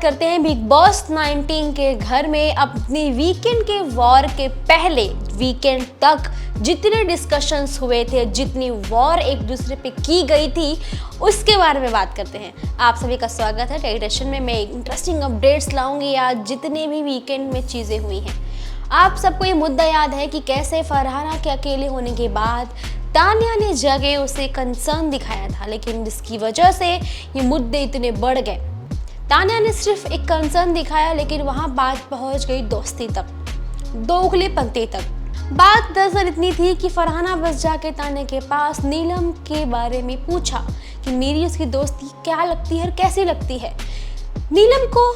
करते हैं big boss 19 के घर में अपनी वीकेंड के वॉर के पहले वीकेंड तक जितने डिस्कशंस हुए थे, जितनी वॉर एक दूसरे पे की गई थी, उसके बारे में बात करते हैं। आप सभी का स्वागत है टेलीविजन में। मैं इंटरेस्टिंग अपडेट्स लाऊंगी आज जितने भी वीकेंड में चीज़ें हुई हैं। आप सबको ये मुद्दा याद है कि कैसे फरहाना के अकेले होने के बाद तानिया ने जगह उसे कंसर्न दिखाया था, लेकिन जिसकी वजह से ये मुद्दे इतने बढ़ गए। तानिया ने सिर्फ एक कंसर्न दिखाया, लेकिन वहां बात पहुंच गई दोस्ती तक, दोगलेपंती तक। बात दरअसल इतनी थी कि फरहाना बस जाके तानिया के पास नीलम के बारे में पूछा कि मेरी उसकी दोस्ती क्या लगती है और कैसी लगती है। नीलम को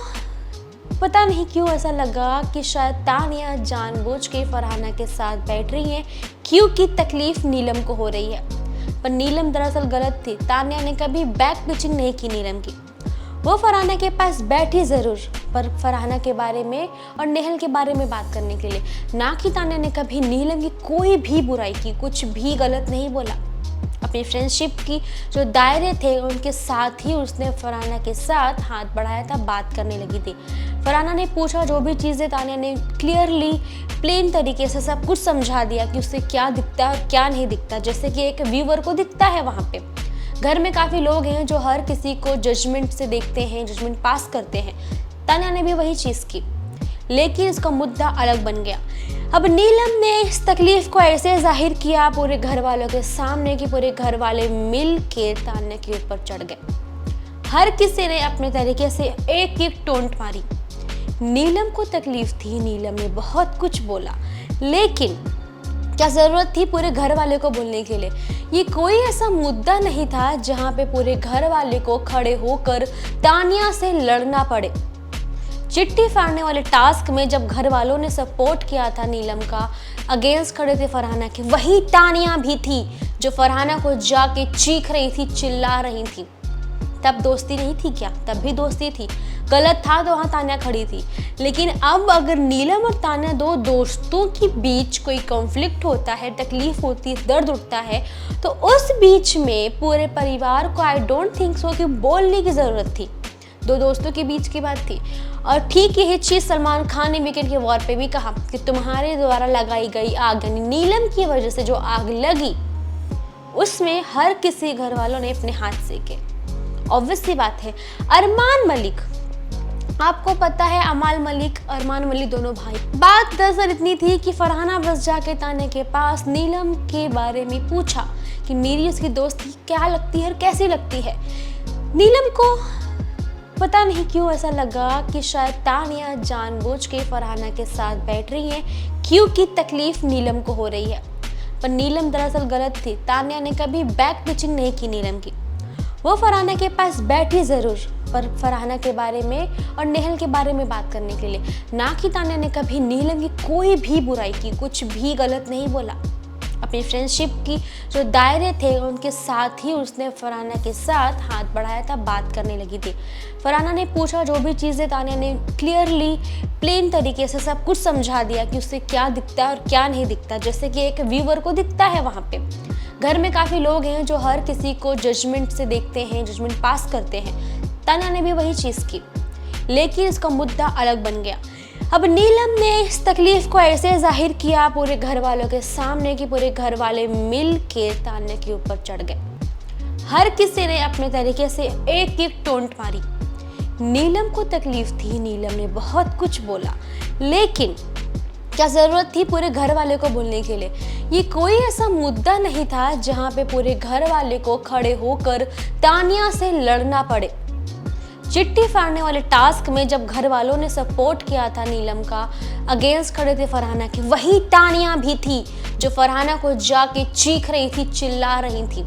पता नहीं क्यों ऐसा लगा कि शायद तानिया जानबूझ के फरहाना के साथ बैठ रही है क्योंकि तकलीफ नीलम को हो रही है। पर नीलम दरअसल गलत थी। तानिया ने कभी बैक पिचिंग नहीं की नीलम की। वो फरहाना के पास बैठी ज़रूर, पर फरहाना के बारे में और नेहल के बारे में बात करने के लिए, ना कि तानिया ने कभी नीलम की कोई भी बुराई की, कुछ भी गलत नहीं बोला। अपनी फ्रेंडशिप की जो दायरे थे उनके साथ ही उसने फरहाना के साथ हाथ बढ़ाया था, बात करने लगी थी। फरहाना ने पूछा जो भी चीज़ें, तानिया ने क्लियरली प्लेन तरीके से सब कुछ समझा दिया कि उससे क्या दिखता है और क्या नहीं दिखता, जैसे कि एक व्यूअर को दिखता है। वहाँ पे घर में काफ़ी लोग हैं जो हर किसी को जजमेंट से देखते हैं, जजमेंट पास करते हैं। तानिया ने भी वही चीज़ की, लेकिन इसका मुद्दा अलग बन गया। अब नीलम ने इस तकलीफ को ऐसे जाहिर किया पूरे घर वालों के सामने कि पूरे घर वाले मिल के तानिया के ऊपर चढ़ गए। हर किसी ने अपने तरीके से एक एक टोंट मारी। नीलम को तकलीफ थी, नीलम ने बहुत कुछ बोला, लेकिन क्या ज़रूरत थी पूरे घर वाले को बोलने के लिए? ये कोई ऐसा मुद्दा नहीं था जहाँ पे पूरे घर वाले को खड़े होकर तानिया से लड़ना पड़े। चिट्ठी फाड़ने वाले टास्क में जब घर वालों ने सपोर्ट किया था नीलम का, अगेंस्ट खड़े थे फरहाना के, वही तानिया भी थी जो फरहाना को जाके चीख रही थी, चिल्ला रही थी। तब दोस्ती नहीं थी क्या? तब भी दोस्ती थी। गलत था तो वहाँ तानिया खड़ी थी। लेकिन अब अगर नीलम और तानिया दो दोस्तों के बीच कोई कॉन्फ्लिक्ट होता है, तकलीफ होती है, दर्द उठता है, तो उस बीच में पूरे परिवार को आई डोंट थिंक सो कि बोलने की ज़रूरत थी। दो दोस्तों के बीच की बात थी। और ठीक यही चीज़ सलमान खान ने वीकेंड के वॉर पे भी कहा कि तुम्हारे द्वारा लगाई गई आग, यानी नीलम की वजह से जो आग लगी, उसमें हर किसी घर वालों ने अपने हाथ सेके। ऑब्वियस सी बात है। अरमान मलिक, आपको पता है अरमान मलिक दोनों भाई। बात दरअसल इतनी थी कि फरहाना बस जाके तानिया के पास नीलम के बारे में पूछा कि मेरी उसकी दोस्ती क्या लगती है और कैसी लगती है। नीलम को पता नहीं क्यों ऐसा लगा कि शायद तानिया जानबूझ के फरहाना के साथ बैठ रही है क्योंकि तकलीफ नीलम को हो रही है। पर नीलम दरअसल गलत थी। तानिया ने कभी बैक पिचिंग नहीं की नीलम की। वो फरहाना के पास बैठी ज़रूर, पर फरहाना के बारे में और नेहल के बारे में बात करने के लिए, ना कि तानिया ने कभी नीलम की कोई भी बुराई की, कुछ भी गलत नहीं बोला। अपनी फ्रेंडशिप की जो दायरे थे उनके साथ ही उसने फरहाना के साथ हाथ बढ़ाया था, बात करने लगी थी। फरहाना ने पूछा जो भी चीज़ें, तानिया ने क्लियरली प्लेन तरीके से सब कुछ समझा दिया कि उससे क्या दिखता है और क्या नहीं दिखता, जैसे कि एक व्यूअर को दिखता है। वहाँ पे घर में काफ़ी लोग हैं जो हर किसी को जजमेंट से देखते हैं, जजमेंट पास करते हैं। तानिया ने भी वही चीज़ की, लेकिन इसका मुद्दा अलग बन गया। अब नीलम ने इस तकलीफ को ऐसे जाहिर किया पूरे घर वालों के सामने कि पूरे घर वाले मिल के तानिया के ऊपर चढ़ गए। हर किसी ने अपने तरीके से एक एक टोंट मारी। नीलम को तकलीफ थी, नीलम ने बहुत कुछ बोला, लेकिन क्या ज़रूरत थी पूरे घर वाले को बोलने के लिए? ये कोई ऐसा मुद्दा नहीं था जहाँ पे पूरे घर वाले को खड़े होकर तानिया से लड़ना पड़े। चिट्ठी फाड़ने वाले टास्क में जब घर वालों ने सपोर्ट किया था नीलम का, अगेंस्ट खड़े थे फरहाना के, वही तानिया भी थी जो फरहाना को जाके चीख रही थी, चिल्ला रही थी।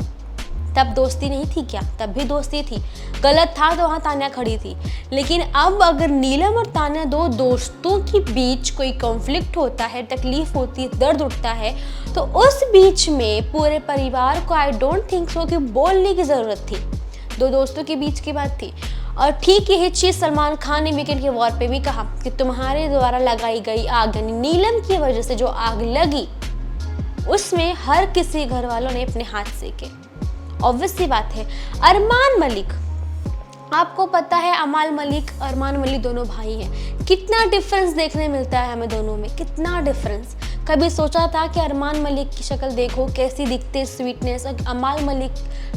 तब दोस्ती नहीं थी क्या? तब भी दोस्ती थी। गलत था तो वहाँ तानिया खड़ी थी। लेकिन अब अगर नीलम और तानिया दो दोस्तों के बीच कोई कॉन्फ्लिक्ट होता है, तकलीफ होती है, दर्द उठता है, तो उस बीच में पूरे परिवार को आई डोंट थिंक सो कि बोलने की ज़रूरत थी। दो दोस्तों के बीच की बात थी। और ठीक यही चीज़ सलमान खान ने वीकेंड के वॉर पे भी कहा कि तुम्हारे द्वारा लगाई गई आग, यानी नीलम की वजह से जो आग लगी, उसमें हर किसी घर वालों ने अपने हाथ सेके। ऑब्वियस सी बात है। अरमान मलिक, आपको पता है अमाल मलिक अरमान मलिक दोनों भाई हैं, कितना डिफरेंस देखने मिलता है हमें दोनों में, कितना डिफरेंस। कभी सोचा था कि अरमान मलिक की शक्ल देखो कैसी दिखते, स्वीटनेस, और अमाल मलिक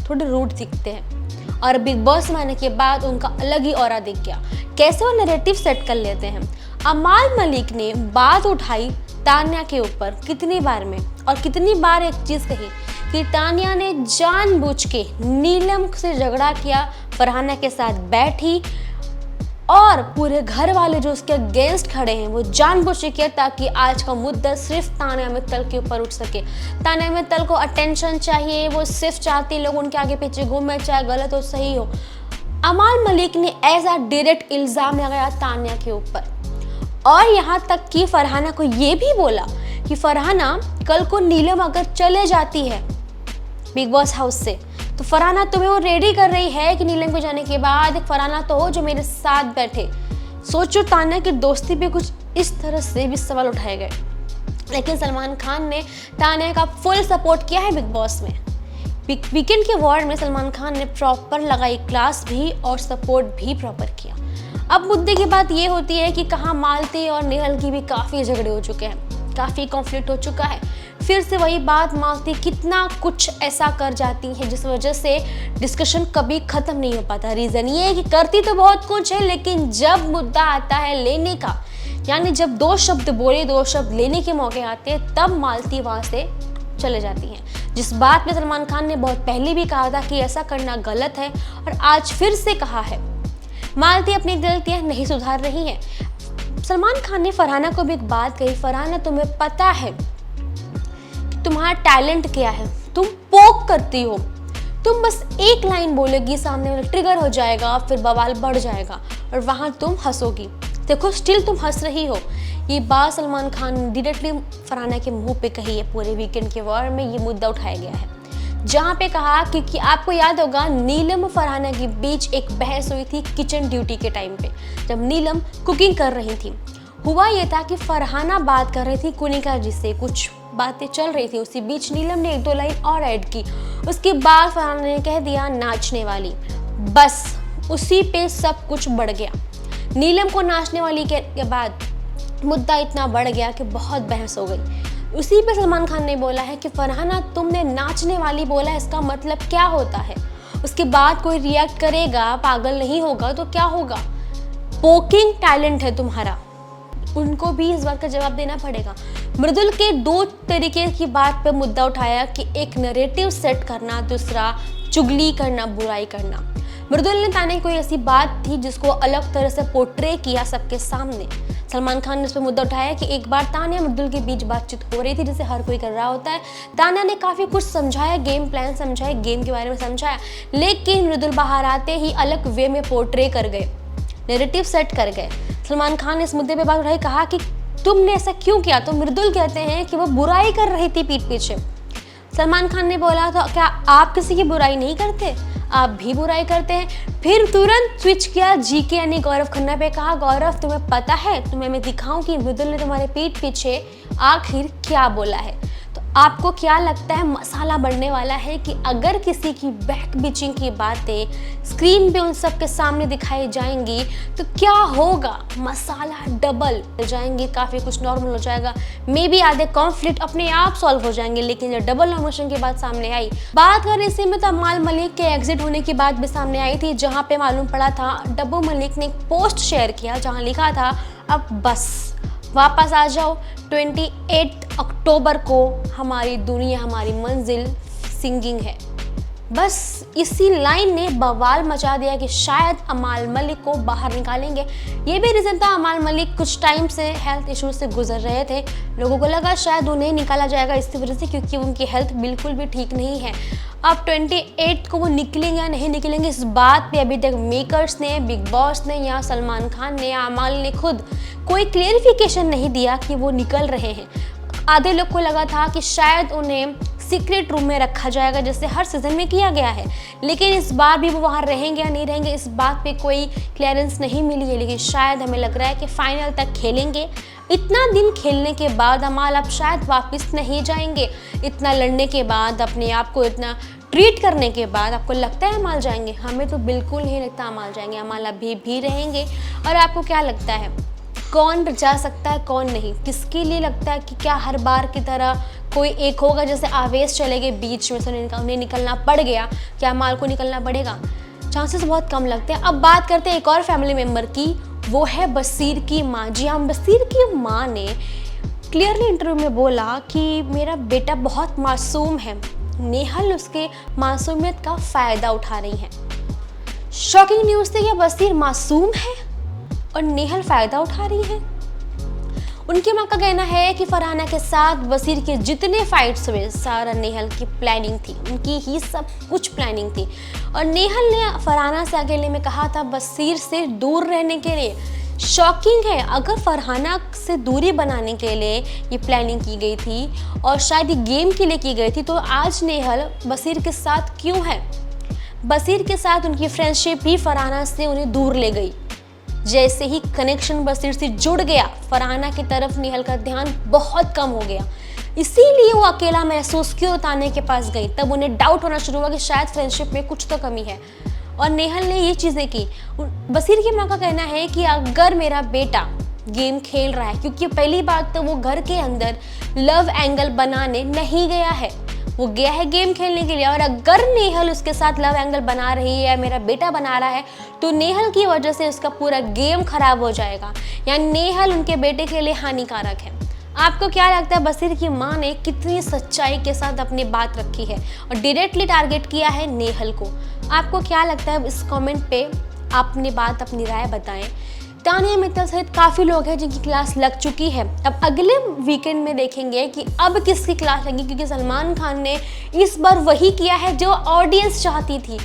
थोड़े रूड दिखते हैं, और बिग बॉस में आने के बाद उनका अलग ही ऑरा दिख गया, कैसे वो नैरेटिव सेट कर लेते हैं। अमाल मलिक ने बात उठाई तान्या के ऊपर कितनी बार में, और कितनी बार एक चीज़ कही कि तान्या ने जानबूझ के नीलम से झगड़ा किया, फरहाना के साथ बैठी, और पूरे घर वाले जो उसके अगेंस्ट खड़े हैं वो जानबूझ के किया ताकि आज का मुद्दा सिर्फ तान्या मित्तल के ऊपर उठ सके। तान्या मित्तल को अटेंशन चाहिए, वो सिर्फ चाहती लोग उनके आगे पीछे घूमे, चाहे गलत हो सही हो। अमाल मलिक ने ऐसा डायरेक्ट इल्ज़ाम लगाया तान्या के ऊपर, और यहाँ तक कि फरहाना को ये भी बोला कि फरहाना कल को नीलम अगर चले जाती है बिग बॉस हाउस से, तो फरहाना तुम्हें वो रेडी कर रही है कि नीलम को जाने के बाद एक फरहाना तो हो जो मेरे साथ बैठे। सोचो तान्या की दोस्ती पे कुछ इस तरह से भी सवाल उठाए गए, लेकिन सलमान खान ने तान्या का फुल सपोर्ट किया है बिग बॉस में। वीकेंड के वार्ड में सलमान खान ने प्रॉपर लगाई क्लास भी और सपोर्ट भी प्रॉपर किया। अब मुद्दे की बात ये होती है कि कहाँ मालती और नेहल की भी काफ़ी झगड़े हो चुके हैं, काफ़ी कॉन्फ्लिक्ट हो चुका है। फिर से वही बात, मालती कितना कुछ ऐसा कर जाती है जिस वजह से डिस्कशन कभी ख़त्म नहीं हो पाता। रीज़न ये है कि करती तो बहुत कुछ है, लेकिन जब मुद्दा आता है लेने का, यानी जब दो शब्द बोले, दो शब्द लेने के मौके आते हैं, तब मालती वहाँ से चले जाती हैं। जिस बात पे सलमान खान ने बहुत पहले भी कहा था कि ऐसा करना गलत है, और आज फिर से कहा है। मालती अपनी गलतियाँ नहीं सुधार रही है। सलमान खान ने फरहाना को भी एक बात कही, फरहाना तुम्हें पता है कि तुम्हारा टैलेंट क्या है, तुम पोक करती हो, तुम बस एक लाइन बोलेगी सामने वाला ट्रिगर हो जाएगा, फिर बवाल बढ़ जाएगा और वहाँ तुम हंसोगी। देखो स्टिल तुम हंस रही हो। ये बात सलमान खान ने डायरेक्टली फरहाना के मुंह पे कही है। पूरे वीकेंड के वॉर में ये मुद्दा उठाया गया है, जहाँ पे कहा कि आपको याद होगा नीलम फरहाना के बीच एक बहस हुई थी किचन ड्यूटी के टाइम पे, जब नीलम कुकिंग कर रही थी। हुआ ये था कि फरहाना बात कर रही थी कुनिका जी से, कुछ बातें चल रही थी, उसी बीच नीलम ने एक दो लाइन और ऐड की। उसके बाद फरहाना ने कह दिया नाचने वाली, बस उसी पे सब कुछ बढ़ गया। नीलम को नाचने वाली के बाद मुद्दा इतना बढ़ गया कि बहुत बहस हो गई। उसी पे सलमान खान ने बोला है कि फरहाना तुमने नाचने वाली बोला, इसका मतलब क्या होता है? उसके बाद कोई रिएक्ट करेगा, पागल नहीं होगा तो क्या होगा? पोकिंग टैलेंट है तुम्हारा। उनको भी इस बात का जवाब देना पड़ेगा। मृदुल के दो तरीके की बात पे मुद्दा उठाया कि एक नैरेटिव सेट करना, दूसरा चुगली करना, बुराई करना। मृदुल ने तान्या कोई ऐसी बात थी जिसको अलग तरह से पोर्ट्रे किया सबके सामने। सलमान खान ने इस पर मुद्दा उठाया कि एक बार तान्या मृदुल के बीच बातचीत हो रही थी, जैसे हर कोई कर रहा होता है। तान्या ने काफ़ी कुछ समझाया, गेम प्लान समझाया, गेम के बारे में समझाया, लेकिन मृदुल बाहर आते ही अलग वे में पोर्ट्रे कर गए, नैरेटिव सेट कर गए। सलमान खान ने इस मुद्दे पे बात उठाई, कहा कि तुमने ऐसा क्यों किया? तो मृदुल कहते हैं कि वो बुराई कर रही थी पीठ पीछे। सलमान खान ने बोला था क्या आप किसी की बुराई नहीं करते, आप भी बुराई करते हैं? फिर तुरंत स्विच किया जीके यानी गौरव खन्ना पे, कहा गौरव तुम्हें पता है, तुम्हें मैं दिखाऊं कि मृदुल ने तुम्हारे पीठ पीछे आखिर क्या बोला है। तो आपको क्या लगता है मसाला बढ़ने वाला है कि अगर किसी की बैक बिचिंग की बातें स्क्रीन पे उन सब के सामने दिखाई जाएंगी तो क्या होगा? मसाला डबल हो जाएंगे, काफ़ी कुछ नॉर्मल हो जाएगा, मे बी आधे कॉन्फ्लिक्ट अपने आप सॉल्व हो जाएंगे। लेकिन जब डबल इमोशन की बात सामने आई, बात करें इसी में तो अमाल मलिक के एग्जिट होने की बात भी सामने आई थी, जहाँ पे मालूम पड़ा था डब्बू मलिक ने एक पोस्ट शेयर किया जहाँ लिखा था अब बस वापस आ जाओ, 28 अक्टूबर को हमारी दुनिया हमारी मंजिल सिंगिंग है। बस इसी लाइन ने बवाल मचा दिया कि शायद अमाल मलिक को बाहर निकालेंगे। ये भी रीज़न था, अमाल मलिक कुछ टाइम से हेल्थ इश्यूज से गुजर रहे थे, लोगों को लगा शायद उन्हें निकाला जाएगा इसी वजह से, क्योंकि उनकी हेल्थ बिल्कुल भी ठीक नहीं है। अब 28 को वो निकलेंगे या नहीं निकलेंगे, इस बात पे अभी तक मेकर्स ने, बिग बॉस ने या सलमान खान ने या अमाल ने खुद कोई क्लियरिफिकेशन नहीं दिया कि वो निकल रहे हैं। आधे लोग को लगा था कि शायद उन्हें सीक्रेट रूम में रखा जाएगा जैसे हर सीजन में किया गया है, लेकिन इस बार भी वो वहाँ रहेंगे या नहीं रहेंगे इस बात पे कोई क्लियरेंस नहीं मिली है। लेकिन शायद हमें लग रहा है कि फाइनल तक खेलेंगे। इतना दिन खेलने के बाद अमाल अब शायद वापस नहीं जाएंगे। इतना लड़ने के बाद, अपने आप को इतना ट्रीट करने के बाद आपको लगता है अमाल जाएंगे? हमें तो बिल्कुल नहीं लगता अमाल जाएंगे, अमाल अभी भी रहेंगे। और आपको क्या लगता है कौन जा सकता है कौन नहीं? किसके लिए लगता है कि क्या हर बार की तरह कोई एक होगा? जैसे आवेश चले गए बीच में से, उन्हें निकलना पड़ गया, क्या अमाल को निकलना पड़ेगा? चांसेस बहुत कम लगते हैं। अब बात करते हैं एक और फैमिली मेम्बर की, वो है बसीर की माँ। जी हाँ, बसीर की माँ ने क्लियरली इंटरव्यू में बोला कि मेरा बेटा बहुत मासूम है, नेहल उसके मासूमियत का फ़ायदा उठा रही हैं। शॉकिंग न्यूज़ थी कि बसीर मासूम है और नेहल फ़ायदा उठा रही है। उनकी माँ का कहना है कि फरहाना के साथ बसीर के जितने फाइट्स हुए सारा नेहल की प्लानिंग थी, उनकी ही सब कुछ प्लानिंग थी। और नेहल ने फरहाना से अकेले में कहा था बसीर से दूर रहने के लिए। शॉकिंग है, अगर फरहाना से दूरी बनाने के लिए ये प्लानिंग की गई थी और शायद ये गेम के लिए की गई थी, तो आज नेहल बसीर के साथ क्यों है? बसीर के साथ उनकी फ्रेंडशिप ही फरहाना से उन्हें दूर ले गई। जैसे ही कनेक्शन बसीर से जुड़ गया, फरहाना की तरफ नेहल का ध्यान बहुत कम हो गया। इसीलिए वो अकेला महसूस क्यों ताने के पास गई। तब उन्हें डाउट होना शुरू हुआ कि शायद फ्रेंडशिप में कुछ तो कमी है। और नेहल ने ये चीज़ें की। बसीर की माँ का कहना है कि अगर मेरा बेटा गेम खेल रहा है, क्योंकि पहली बात तो वो घर के अंदर लव एंगल बनाने नहीं गया है, वो गया है गेम खेलने के लिए। और अगर नेहल उसके साथ लव एंगल बना रही है, मेरा बेटा बना रहा है, तो नेहल की वजह से उसका पूरा गेम खराब हो जाएगा, यानी नेहल उनके बेटे के लिए हानिकारक है। आपको क्या लगता है बसीर की माँ ने कितनी सच्चाई के साथ अपनी बात रखी है और डायरेक्टली टारगेट किया है नेहल को? आपको क्या लगता है इस कमेंट पे अपनी बात, अपनी राय बताएं। तानिया मित्तल सहित काफ़ी लोग हैं जिनकी क्लास लग चुकी है। अब अगले वीकेंड में देखेंगे कि अब किसकी क्लास लगी, क्योंकि सलमान खान ने इस बार वही किया है जो ऑडियंस चाहती थी।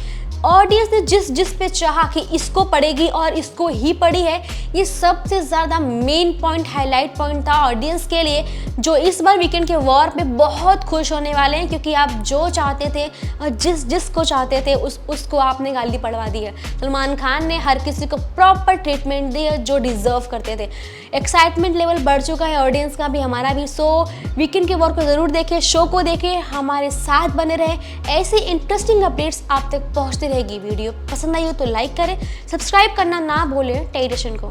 ऑडियंस ने जिस पे चाहा कि इसको पढ़ेगी और इसको ही पढ़ी है, ये सबसे ज़्यादा मेन पॉइंट, हाईलाइट पॉइंट था ऑडियंस के लिए, जो इस बार वीकेंड के वॉर पे बहुत खुश होने वाले हैं, क्योंकि आप जो चाहते थे और जिसको चाहते थे उसको आपने गाली पढ़वा दी है। सलमान खान ने हर किसी को प्रॉपर ट्रीटमेंट दी है जो डिज़र्व करते थे। एक्साइटमेंट लेवल बढ़ चुका है ऑडियंस का भी, हमारा भी। सो वीकेंड के वॉर को ज़रूर देखें, शो को देखें, हमारे साथ बने रहे। ऐसी इंटरेस्टिंग अपडेट्स आप तक पहुँचती रहेगी। वीडियो पसंद आई हो तो लाइक करें, सब्सक्राइब करना ना भूलें टेलीविजन को।